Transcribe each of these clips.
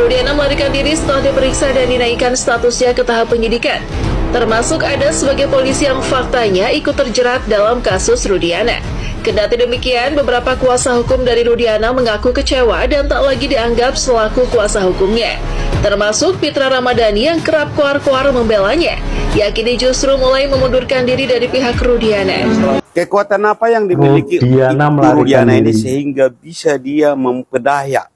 Rudiana melarikan diri setelah diperiksa dan dinaikkan statusnya ke tahap penyidikan. Termasuk ada sebagai polisi yang faktanya ikut terjerat dalam kasus Rudiana. Kendati demikian, beberapa kuasa hukum dari Rudiana mengaku kecewa dan tak lagi dianggap selaku kuasa hukumnya. Termasuk Pitra Ramadhani yang kerap koar-koar membelanya, yakini justru mulai memundurkan diri dari pihak Rudiana. Kekuatan apa yang dimiliki Rudiana ini sehingga bisa dia mempedaya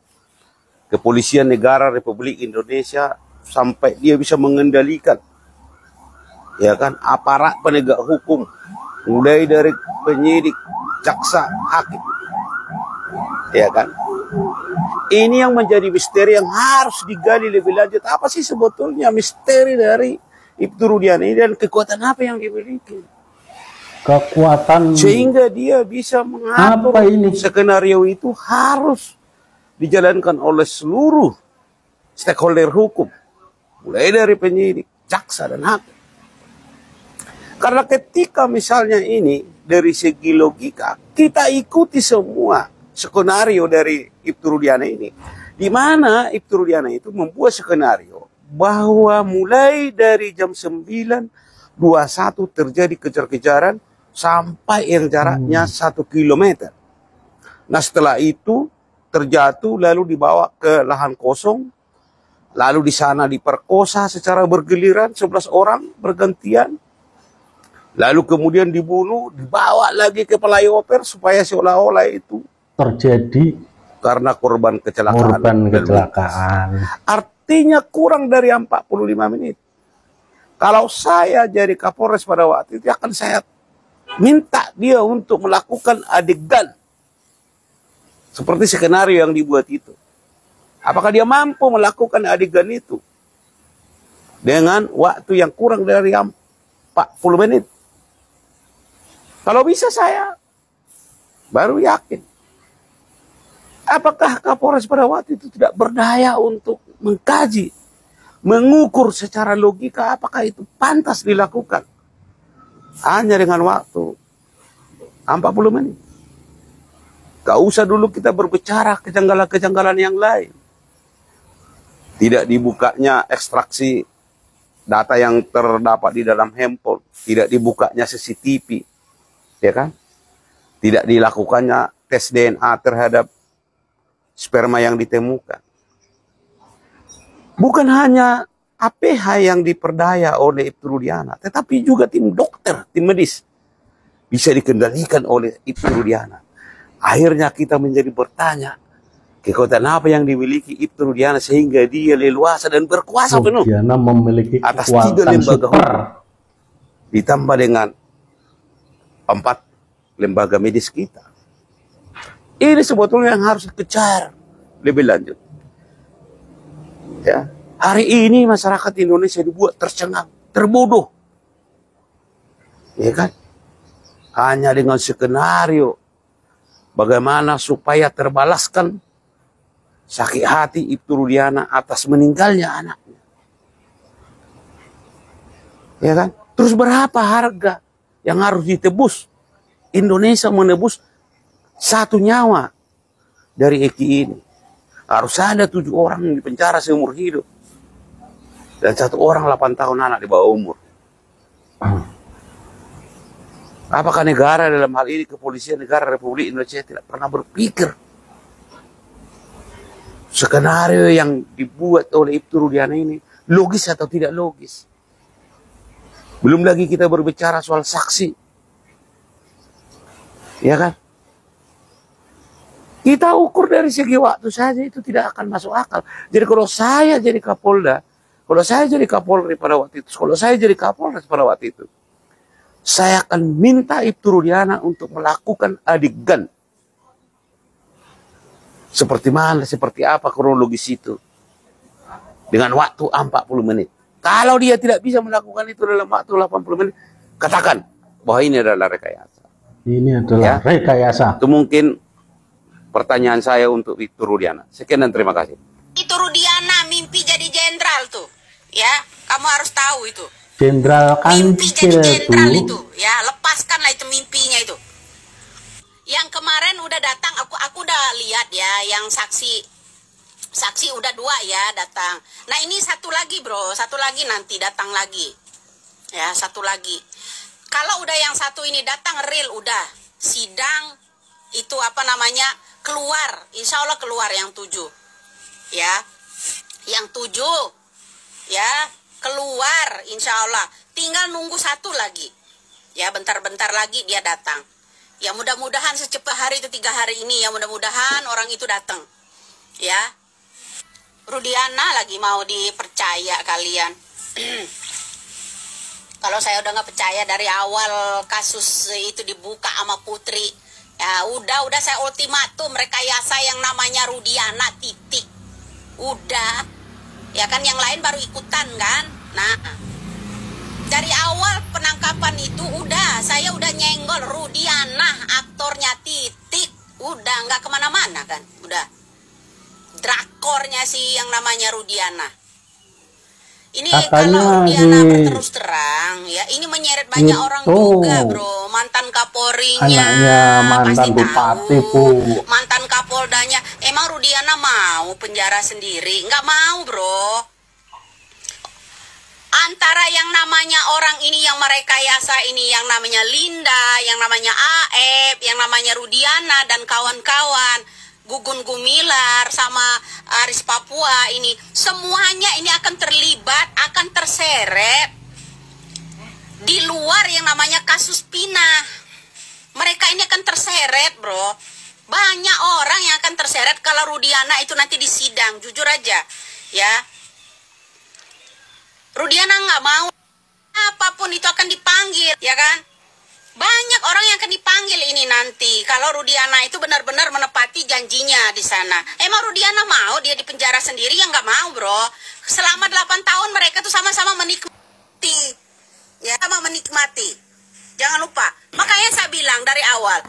Kepolisian Negara Republik Indonesia sampai dia bisa mengendalikan, ya kan, aparat penegak hukum, mulai dari penyidik, jaksa, hakim, ya kan. Ini yang menjadi misteri yang harus digali lebih lanjut. Apa sih sebetulnya misteri dari Ibtu Rudiana ini dan kekuatan apa yang dimiliki? Kekuatan sehingga dia bisa mengatur skenario itu harus dijalankan oleh seluruh stakeholder hukum, mulai dari penyidik, jaksa, dan hakim. Karena ketika misalnya ini dari segi logika kita ikuti semua skenario dari Ibtu Rudiana ini, di mana Ibtu Rudiana itu membuat skenario bahwa mulai dari jam 9.21 terjadi kejar-kejaran sampai yang jaraknya 1 kilometer. Nah setelah itu terjatuh lalu dibawa ke lahan kosong, lalu di sana diperkosa secara bergiliran 11 orang bergantian, lalu kemudian dibunuh, dibawa lagi ke flyover supaya seolah-olah itu terjadi karena korban kecelakaan. Artinya kurang dari 45 menit. Kalau saya jadi Kapolres pada waktu itu akan saya minta dia untuk melakukan adegan seperti skenario yang dibuat itu. Apakah dia mampu melakukan adegan itu dengan waktu yang kurang dari 40 menit? Kalau bisa saya baru yakin. Apakah Kapolres pada waktu itu tidak berdaya untuk mengkaji, mengukur secara logika apakah itu pantas dilakukan? Hanya dengan waktu 40 menit. Gak usah dulu kita berbicara kejanggalan-kejanggalan yang lain. Tidak dibukanya ekstraksi data yang terdapat di dalam handphone. Tidak dibukanya CCTV. Ya kan? Tidak dilakukannya tes DNA terhadap sperma yang ditemukan. Bukan hanya APH yang diperdaya oleh Ibtu Rudiana, tetapi juga tim dokter, tim medis bisa dikendalikan oleh Ibtu Rudiana. Akhirnya kita menjadi bertanya, kekuatan apa yang dimiliki Ibtu Rudiana sehingga dia leluasa dan berkuasa penuh memiliki atas 3 lembaga hukum, ditambah dengan 4 lembaga medis kita. Ini sebetulnya yang harus dikejar lebih lanjut. Ya, hari ini masyarakat Indonesia dibuat tercengang, terbodoh, ya kan? Hanya dengan skenario bagaimana supaya terbalaskan sakit hati Ibtu Rudiana atas meninggalnya anaknya. Ya kan? Terus berapa harga yang harus ditebus? Indonesia menebus 1 nyawa dari Eki ini. Harus ada 7 orang yang dipenjara seumur hidup. Dan 1 orang 8 tahun anak di bawah umur. Apakah negara dalam hal ini kepolisian negara Republik Indonesia tidak pernah berpikir skenario yang dibuat oleh Ibtu Rudiana ini logis atau tidak logis? Belum lagi kita berbicara soal saksi. Ya kan? Kita ukur dari segi waktu saja itu tidak akan masuk akal. Jadi kalau saya jadi Kapolda, kalau saya jadi Kapolri pada waktu itu, kalau saya jadi Kapolres pada waktu itu, saya akan minta Ibtu Rudiana untuk melakukan adegan. Seperti mana, seperti apa kronologis itu. Dengan waktu 40 menit. Kalau dia tidak bisa melakukan itu dalam waktu 80 menit, katakan bahwa ini adalah rekayasa. Ini adalah rekayasa. Itu mungkin pertanyaan saya untuk Ibtu Rudiana. Sekian dan terima kasih. Ibtu Rudiana mimpi jadi jenderal tuh. Ya, kamu harus tahu itu. Jenderal mimpi jadi jenderal itu. itu. Ya, lepaskanlah itu mimpinya itu. Yang kemarin udah datang, aku udah lihat ya, yang saksi Saksi udah 2 ya datang. Nah ini satu lagi bro, satu lagi nanti datang lagi. Ya satu lagi. Kalau udah yang satu ini datang real udah sidang itu apa namanya keluar. Insya Allah keluar yang 7. Ya, yang 7 ya keluar insya Allah. Tinggal nunggu satu lagi. Ya bentar-bentar lagi dia datang. Ya mudah-mudahan secepat hari itu 3 hari ini ya mudah-mudahan orang itu datang. Ya. Rudiana lagi mau dipercaya kalian. Kalau saya udah nggak percaya dari awal kasus itu dibuka sama Putri, ya udah saya ultimatum rekayasa yang namanya Rudiana titik. Udah, ya kan yang lain baru ikutan kan. Nah, dari awal penangkapan itu udah saya udah nyenggol Rudiana aktornya titik. Udah nggak kemana-mana kan, udah. Drakornya sih yang namanya Rudiana. Ini kalau Rudiana berterus terang ya, ini menyeret banyak orang juga bro. Mantan Kapolrinya, anaknya mantan bupati Bu. Mantan Kapoldanya. Emang Rudiana mau penjara sendiri? Nggak mau bro. Antara yang namanya orang ini yang merekayasa ini, yang namanya Linda, yang namanya Aep, yang namanya Rudiana dan kawan-kawan, Gugun Gumilar sama Aris Papua ini, semuanya ini akan terlibat, akan terseret di luar yang namanya kasus Pina. Mereka ini akan terseret bro. Banyak orang yang akan terseret kalau Rudiana itu nanti di sidang, jujur aja ya. Rudiana nggak mau apapun itu akan dipanggil ya kan. Banyak orang yang akan dipanggil ini nanti kalau Rudiana itu benar-benar menepati janjinya di sana. Emang Rudiana mau dia di penjara sendiri? Ya nggak mau bro. Selama 8 tahun mereka tuh sama-sama menikmati. Ya, sama menikmati. Jangan lupa. Makanya saya bilang dari awal,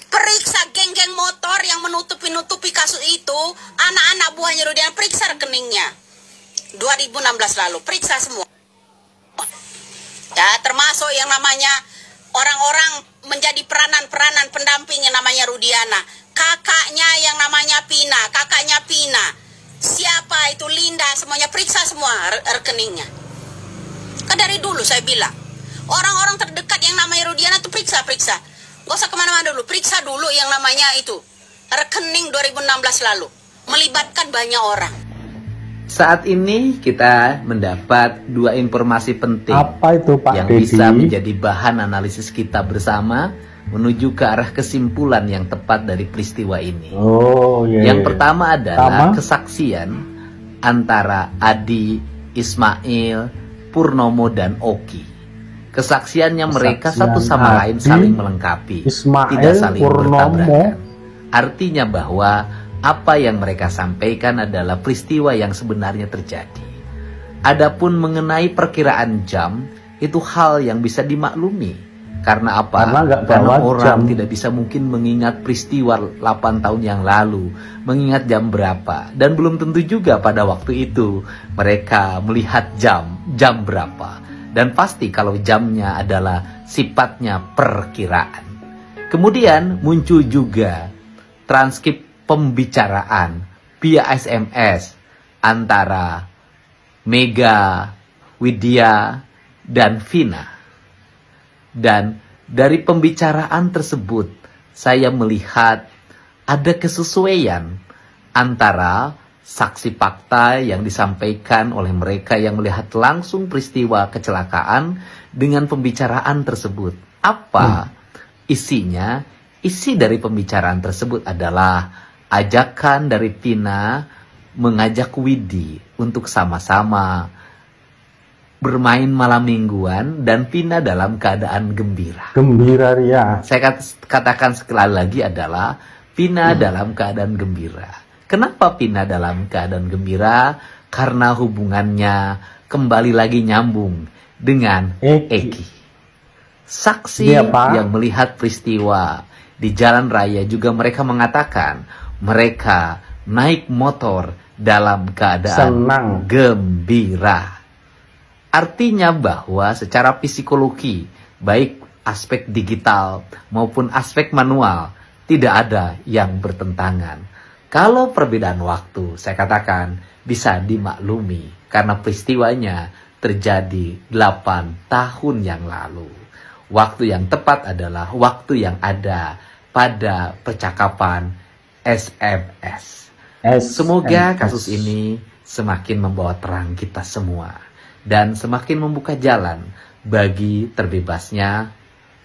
periksa geng-geng motor yang menutupi kasus itu, anak-anak buahnya Rudiana, periksa rekeningnya. 2016 lalu, periksa semua. Ya, termasuk yang namanya orang-orang menjadi peranan-peranan pendamping yang namanya Rudiana. Kakaknya yang namanya Pina, kakaknya Pina. Siapa itu Linda, semuanya periksa semua rekeningnya. Kan dari dulu saya bilang, orang-orang terdekat yang namanya Rudiana itu periksa. Gak usah kemana-mana dulu, periksa dulu yang namanya itu. Rekening 2016 lalu. Melibatkan banyak orang. Saat ini kita mendapat 2 informasi penting. Apa itu Pak yang Dedi? Bisa menjadi bahan analisis kita bersama menuju ke arah kesimpulan yang tepat dari peristiwa ini. Yang pertama adalah kesaksian antara Adi, Ismail, Purnomo dan Oki. Kesaksiannya mereka satu sama lain saling melengkapi, tidak saling bertabrakan. Artinya bahwa apa yang mereka sampaikan adalah peristiwa yang sebenarnya terjadi. Adapun mengenai perkiraan jam, itu hal yang bisa dimaklumi. Karena apa? Karena orang tidak bisa mungkin mengingat peristiwa 8 tahun yang lalu, mengingat jam berapa. Dan belum tentu juga pada waktu itu mereka melihat jam berapa. Dan pasti kalau jamnya adalah sifatnya perkiraan. Kemudian muncul juga transkrip pembicaraan via SMS antara Mega, Widya, dan Vina. Dan dari pembicaraan tersebut saya melihat ada kesesuaian antara saksi fakta yang disampaikan oleh mereka yang melihat langsung peristiwa kecelakaan dengan pembicaraan tersebut. Apa isinya? Isi dari pembicaraan tersebut adalah ajakan dari Vina mengajak Widi untuk sama-sama bermain malam mingguan dan Vina dalam keadaan gembira. Gembira ria. Saya katakan sekali lagi adalah Vina dalam keadaan gembira. Kenapa Vina dalam keadaan gembira? Karena hubungannya kembali lagi nyambung dengan Eki. Saksi yang melihat peristiwa di jalan raya juga mereka mengatakan mereka naik motor dalam keadaan gembira. Artinya bahwa secara psikologi, baik aspek digital maupun aspek manual, tidak ada yang bertentangan. Kalau perbedaan waktu, saya katakan bisa dimaklumi karena peristiwanya terjadi 8 tahun yang lalu. Waktu yang tepat adalah waktu yang ada pada percakapan SMS. Semoga kasus ini semakin membawa terang kita semua dan semakin membuka jalan bagi terbebasnya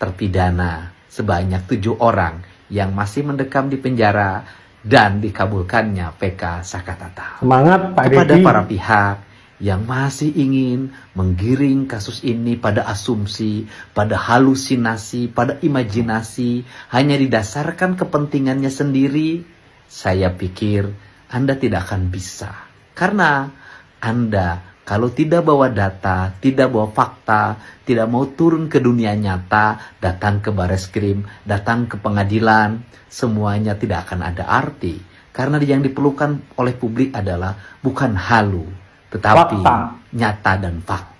terpidana sebanyak 7 orang yang masih mendekam di penjara dan dikabulkannya PK Sakatata. Semangat Pak Kepada Deddy. para pihak yang masih ingin menggiring kasus ini pada asumsi, pada halusinasi, pada imajinasi, hanya didasarkan kepentingannya sendiri, saya pikir Anda tidak akan bisa. Karena Anda kalau tidak bawa data, tidak bawa fakta, tidak mau turun ke dunia nyata, datang ke Bareskrim, datang ke pengadilan, semuanya tidak akan ada arti. Karena yang diperlukan oleh publik adalah bukan halu, tetapi fakta, nyata dan fakta.